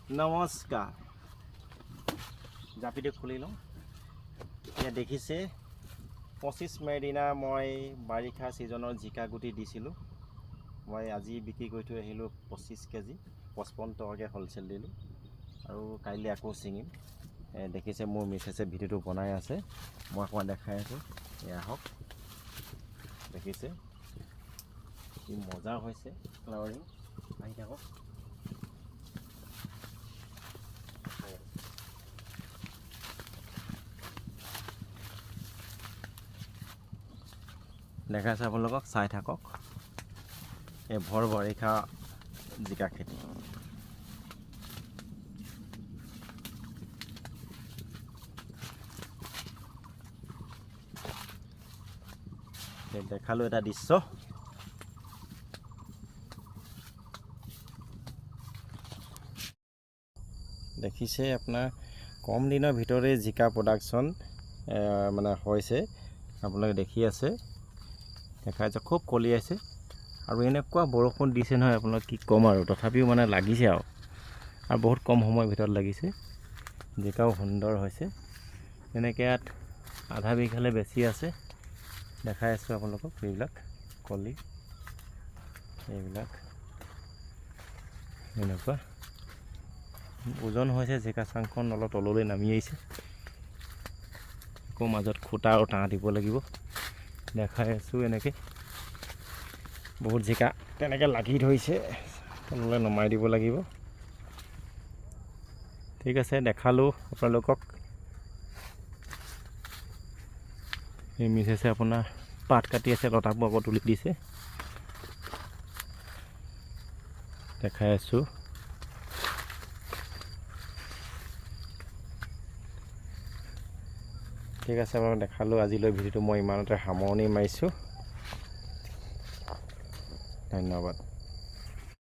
নমস্কাৰ জাপিটো খুলি লওঁ এতিয়া দেখিছে 25 মে'ৰ দিনা মই বাৰিষা ছিজনৰ জিকা গুটি দিছিলোঁ মই আজি বিক্ৰী কৰি থৈ আহিলোঁ 25 কেজি 55 টকাকৈ হ'লচেল দিলোঁ আৰু কাইলৈ আকৌ ছিঙিম দেখিছে মোৰ মিছেছে ভিডিঅ'টো বনাই আছে মই অকণমান দেখাই আছোঁ এয়া হওক দেখিছে কি মজা হৈছে ফ্লাৱাৰিং আহি থাকক দেখাইছে আপোনালোকক চাই থাকক এই ভৰ বাৰিষা জিকা খেতি দেখালোঁ এটা দৃশ্য দেখিছে আপোনাৰ কম দিনৰ ভিতৰতে জিকা প্ৰডাকশ্যন মানে হৈছে আপোনালোকে দেখি আছে দেখাইছে খুব কলিয়াইছে আৰু এনেকুৱা বৰষুণ দিছে নহয় আপোনাক কি ক'ম আৰু তথাপিও মানে লাগিছে আৰু বহুত কম সময়ৰ ভিতৰত লাগিছে জিকাও সুন্দৰ হৈছে এনেকৈ ইয়াত আধা বিঘালে বেছি আছে দেখাই আছোঁ আপোনালোকক এইবিলাক কলি এইবিলাক এনেকুৱা ওজন হৈছে জিকা চাংখন অলপ তললৈ নামি আহিছে আকৌ মাজত খুঁটা আৰু টাঁ দিব লাগিব দেখাই আছোঁ এনেকৈ বহুত জিকা তেনেকৈ লাগি ধৰিছে তললৈ নমাই দিব লাগিব ঠিক আছে দেখালোঁ আপোনালোকক এই মিছেছে আপোনাৰ পাত কাটি আছে লতাবোৰ আকৌ তুলি দিছে দেখাই আছোঁ ঠিক আছে বাৰু দেখালোঁ আজিলৈ ভিডিঅ'টো মই ইমানতে সামৰণি মাৰিছোঁ ধন্যবাদ